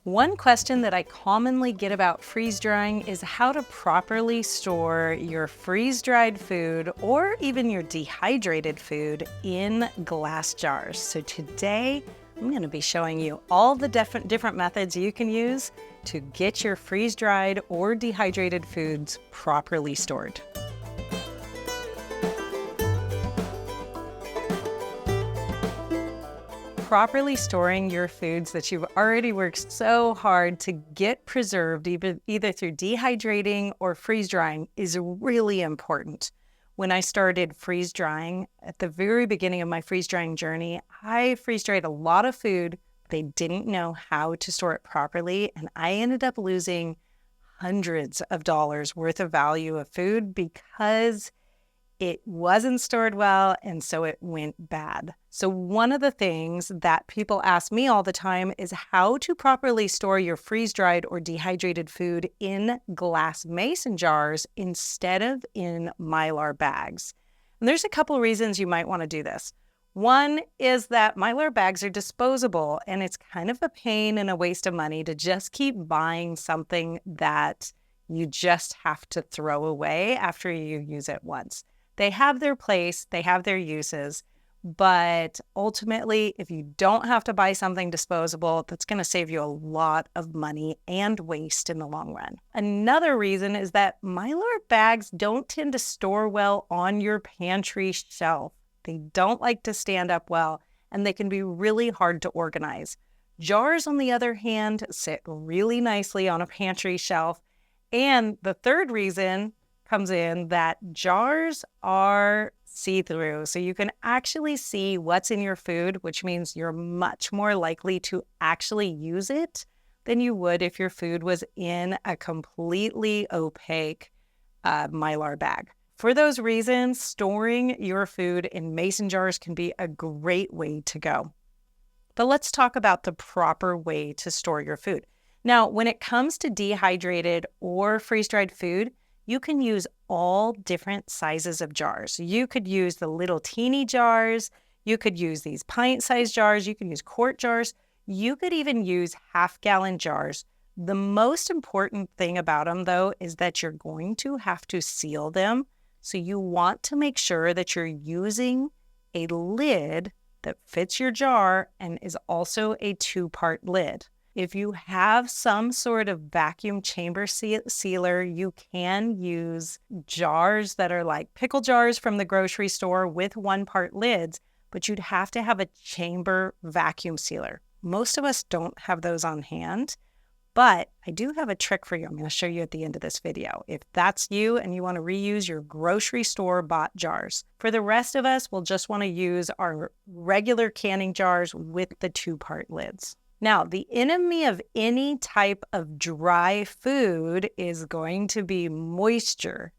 One question that I commonly get about freeze drying is how to properly store your freeze-dried food or even your dehydrated food in glass jars. So today, I'm going to be showing you all the different methods you can use to get your freeze-dried or dehydrated foods properly stored. Properly storing your foods that you've already worked so hard to get preserved, either through dehydrating or freeze drying, is really important. When I started freeze drying, at the very beginning of my freeze drying journey, I freeze dried a lot of food, but I didn't know how to store it properly, and I ended up losing hundreds of dollars worth of value of food because it wasn't stored well, and so it went bad. So one of the things that people ask me all the time is how to properly store your freeze-dried or dehydrated food in glass mason jars instead of in Mylar bags. And there's a couple reasons you might want to do this. One is that Mylar bags are disposable, and it's kind of a pain and a waste of money to just keep buying something that you just have to throw away after you use it once. They have their place, they have their uses, but ultimately, if you don't have to buy something disposable, that's going to save you a lot of money and waste in the long run. Another reason is that Mylar bags don't tend to store well on your pantry shelf. They don't like to stand up well, and they can be really hard to organize. Jars, on the other hand, sit really nicely on a pantry shelf. And the third reason comes in that jars are see-through. So you can actually see what's in your food, which means you're much more likely to actually use it than you would if your food was in a completely opaque Mylar bag. For those reasons, storing your food in mason jars can be a great way to go. But let's talk about the proper way to store your food. Now, when it comes to dehydrated or freeze-dried food, you can use all different sizes of jars. You could use the little teeny jars. You could use these pint-sized jars. You can use quart jars. You could even use half-gallon jars. The most important thing about them, though, is that you're going to have to seal them. So you want to make sure that you're using a lid that fits your jar and is also a two-part lid. If you have some sort of vacuum chamber sealer, you can use jars that are like pickle jars from the grocery store with one-part lids, but you'd have to have a chamber vacuum sealer. Most of us don't have those on hand, but I do have a trick for you. I'm going to show you at the end of this video. If that's you and you want to reuse your grocery store bought jars. For the rest of us, we'll just want to use our regular canning jars with the two-part lids. Now, the enemy of any type of dry food is going to be moisture.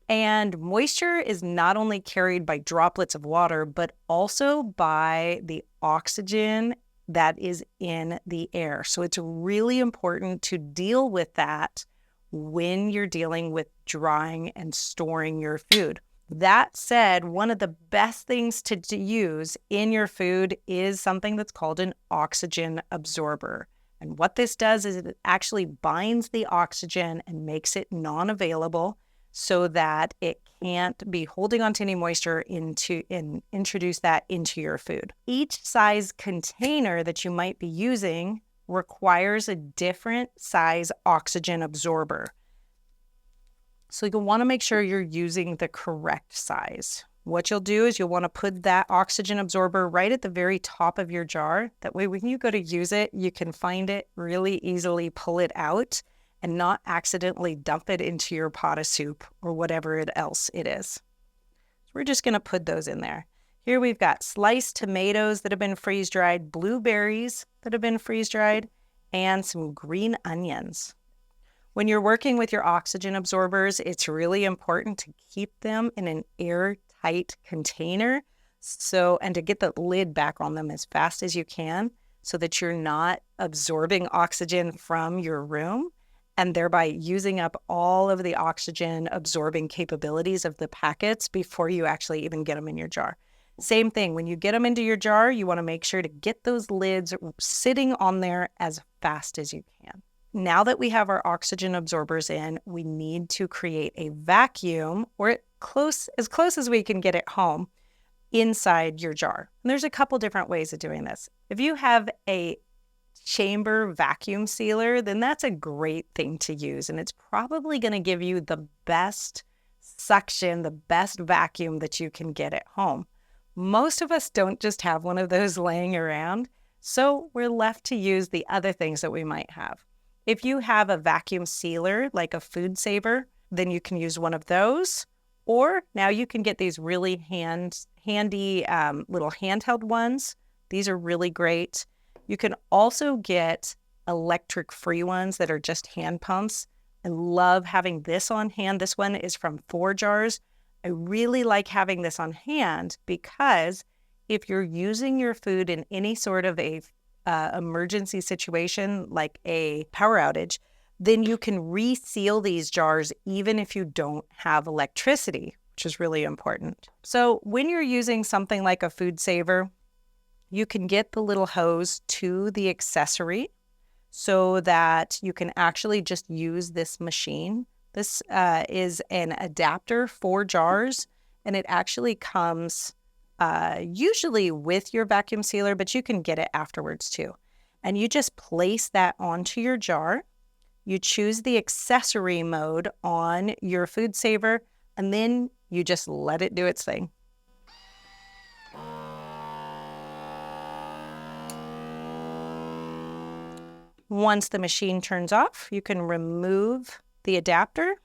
And moisture is not only carried by droplets of water, but also by the oxygen that is in the air. So it's really important to deal with that when you're dealing with drying and storing your food. That said, one of the best things to use in your food is something that's called an oxygen absorber. And what this does is it actually binds the oxygen and makes it non-available so that it can't be holding onto any moisture and introduce that into your food. Each size container that you might be using requires a different size oxygen absorber. So you'll want to make sure you're using the correct size. What you'll do is you'll want to put that oxygen absorber right at the very top of your jar. That way, when you go to use it, you can find it really easily, pull it out, and not accidentally dump it into your pot of soup or whatever else it is. So we're just going to put those in there. Here we've got sliced tomatoes that have been freeze-dried, blueberries that have been freeze-dried, and some green onions. When you're working with your oxygen absorbers, it's really important to keep them in an airtight container and to get the lid back on them as fast as you can so that you're not absorbing oxygen from your room and thereby using up all of the oxygen absorbing capabilities of the packets before you actually even get them in your jar. Same thing, when you get them into your jar, you want to make sure to get those lids sitting on there as fast as you can. Now that we have our oxygen absorbers in, we need to create a vacuum, or as close as we can get it home, inside your jar. And there's a couple different ways of doing this. If you have a chamber vacuum sealer, then that's a great thing to use. And it's probably going to give you the best suction, the best vacuum that you can get at home. Most of us don't just have one of those laying around, so we're left to use the other things that we might have. If you have a vacuum sealer, like a food saver, then you can use one of those. Or now you can get these really handy little handheld ones. These are really great. You can also get electric-free ones that are just hand pumps. I love having this on hand. This one is from 4 Jars. I really like having this on hand because if you're using your food in any sort of a emergency situation, like a power outage, then you can reseal these jars even if you don't have electricity, which is really important. So when you're using something like a food saver, you can get the little hose to the accessory so that you can actually just use this machine. This is an adapter for jars, and it actually comes usually with your vacuum sealer, but you can get it afterwards too. And you just place that onto your jar. You choose the accessory mode on your food saver, and then you just let it do its thing. Once the machine turns off, you can remove the adapter,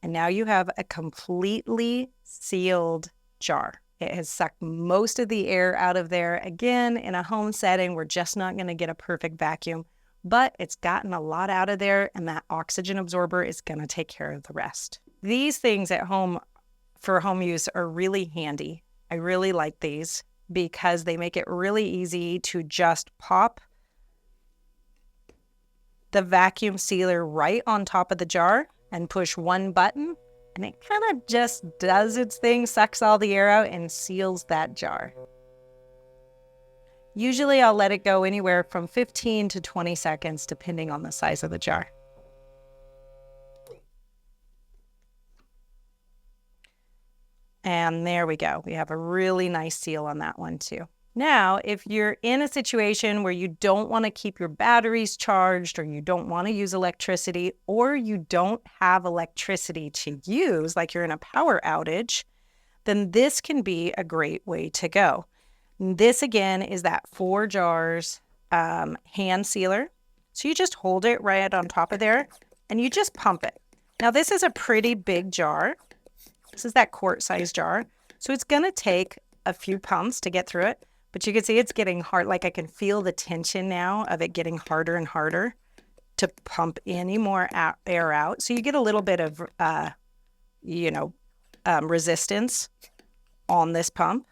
and now you have a completely sealed jar. It has sucked most of the air out of there. Again, in a home setting, we're just not going to get a perfect vacuum, but it's gotten a lot out of there, and that oxygen absorber is going to take care of the rest. These things at home for home use are really handy. I really like these because they make it really easy to just pop the vacuum sealer right on top of the jar and push one button, and it kind of just does its thing, sucks all the air out, and seals that jar. Usually I'll let it go anywhere from 15 to 20 seconds, depending on the size of the jar. And there we go. We have a really nice seal on that one too. Now, if you're in a situation where you don't want to keep your batteries charged, or you don't want to use electricity, or you don't have electricity to use, like you're in a power outage, then this can be a great way to go. This again is that 4 Jars hand sealer. So you just hold it right on top of there and you just pump it. Now this is a pretty big jar. This is that quart-sized jar. So it's going to take a few pumps to get through it. But you can see it's getting hard. Like I can feel the tension now of it getting harder and harder to pump any more air out. So you get a little bit of, resistance on this pump.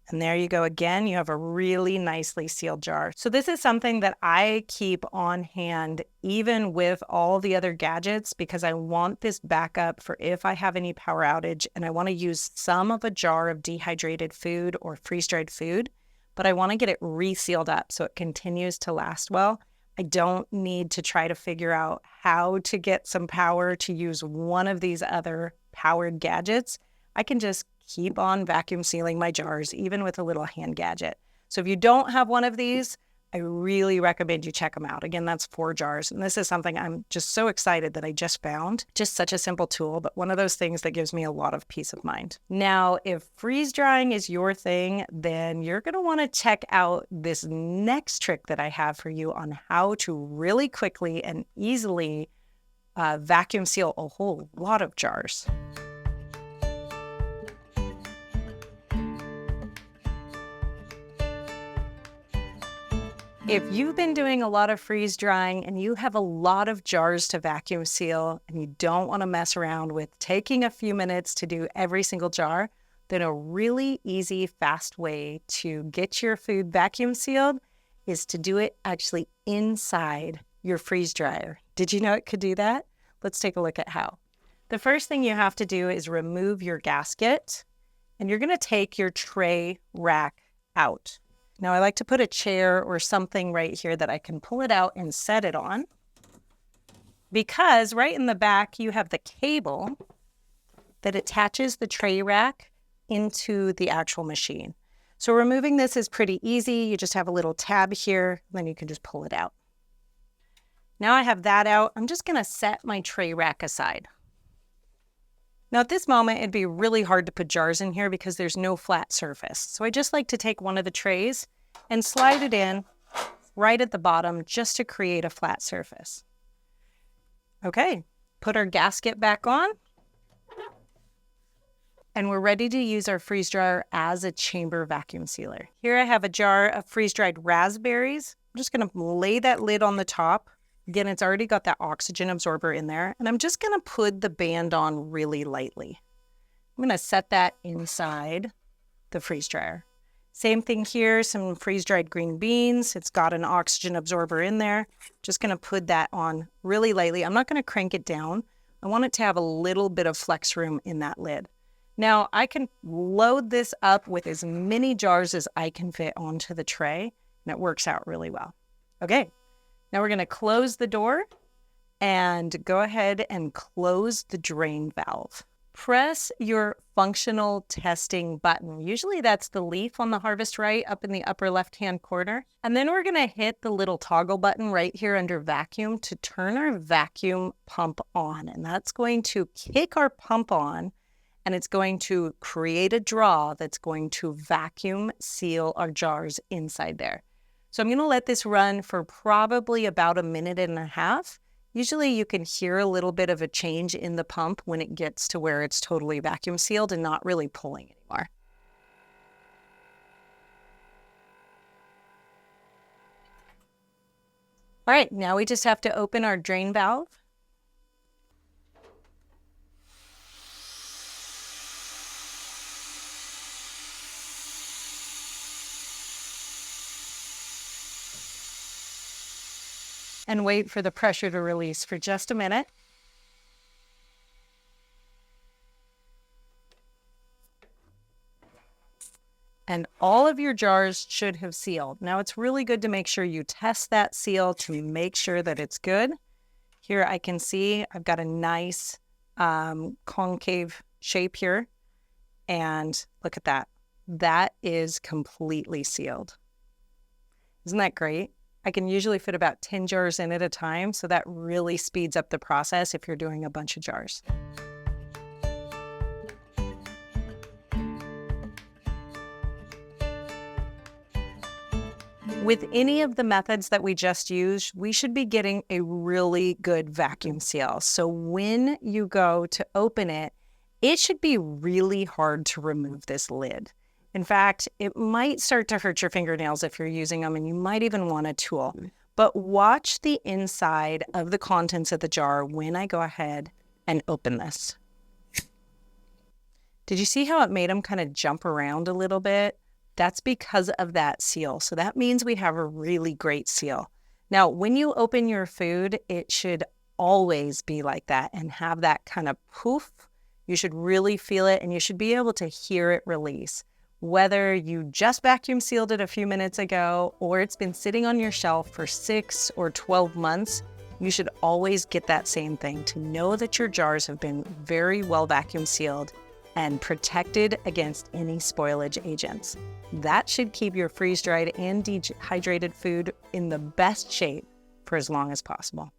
And there you go again. You have a really nicely sealed jar. So this is something that I keep on hand even with all the other gadgets, because I want this backup for if I have any power outage and I want to use some of a jar of dehydrated food or freeze-dried food, but I want to get it resealed up so it continues to last well. I don't need to try to figure out how to get some power to use one of these other powered gadgets. I can just keep on vacuum sealing my jars, even with a little hand gadget. So if you don't have one of these, I really recommend you check them out. Again, that's 4 Jars. And this is something I'm just so excited that I just found. Just such a simple tool, but one of those things that gives me a lot of peace of mind. Now, if freeze drying is your thing, then you're going to want to check out this next trick that I have for you on how to really quickly and easily vacuum seal a whole lot of jars. If you've been doing a lot of freeze drying and you have a lot of jars to vacuum seal and you don't want to mess around with taking a few minutes to do every single jar, then a really easy, fast way to get your food vacuum sealed is to do it actually inside your freeze dryer. Did you know it could do that? Let's take a look at how. The first thing you have to do is remove your gasket, and you're going to take your tray rack out. Now I like to put a chair or something right here that I can pull it out and set it on, because right in the back you have the cable that attaches the tray rack into the actual machine. So removing this is pretty easy. You just have a little tab here, then you can just pull it out. Now I have that out, I'm just going to set my tray rack aside. Now at this moment, it'd be really hard to put jars in here because there's no flat surface. So I just like to take one of the trays and slide it in right at the bottom just to create a flat surface. Okay, put our gasket back on. And we're ready to use our freeze dryer as a chamber vacuum sealer. Here I have a jar of freeze-dried raspberries. I'm just going to lay that lid on the top. Again, it's already got that oxygen absorber in there. And I'm just going to put the band on really lightly. I'm going to set that inside the freeze dryer. Same thing here, some freeze-dried green beans. It's got an oxygen absorber in there. Just going to put that on really lightly. I'm not going to crank it down. I want it to have a little bit of flex room in that lid. Now I can load this up with as many jars as I can fit onto the tray, and it works out really well. Okay, now we're going to close the door and go ahead and close the drain valve. Press your functional testing button. Usually that's the leaf on the harvest right up in the upper left-hand corner. And then we're going to hit the little toggle button right here under vacuum to turn our vacuum pump on. And that's going to kick our pump on, and it's going to create a draw that's going to vacuum seal our jars inside there. So I'm going to let this run for probably about 1.5 minutes. Usually you can hear a little bit of a change in the pump when it gets to where it's totally vacuum sealed and not really pulling anymore. All right, now we just have to open our drain valve. And wait for the pressure to release for just a minute. And all of your jars should have sealed. Now it's really good to make sure you test that seal to make sure that it's good. Here I can see I've got a nice concave shape here. And look at that. That is completely sealed. Isn't that great? I can usually fit about 10 jars in at a time, so that really speeds up the process if you're doing a bunch of jars. With any of the methods that we just used, we should be getting a really good vacuum seal. So when you go to open it, it should be really hard to remove this lid. In fact, it might start to hurt your fingernails if you're using them, and you might even want a tool. But watch the inside of the contents of the jar when I go ahead and open this. Did you see how it made them kind of jump around a little bit? That's because of that seal. So that means we have a really great seal. Now, when you open your food, it should always be like that and have that kind of poof. You should really feel it, and you should be able to hear it release. Whether you just vacuum sealed it a few minutes ago or it's been sitting on your shelf for 6 or 12 months, you should always get that same thing to know that your jars have been very well vacuum sealed and protected against any spoilage agents. That should keep your freeze-dried and dehydrated food in the best shape for as long as possible.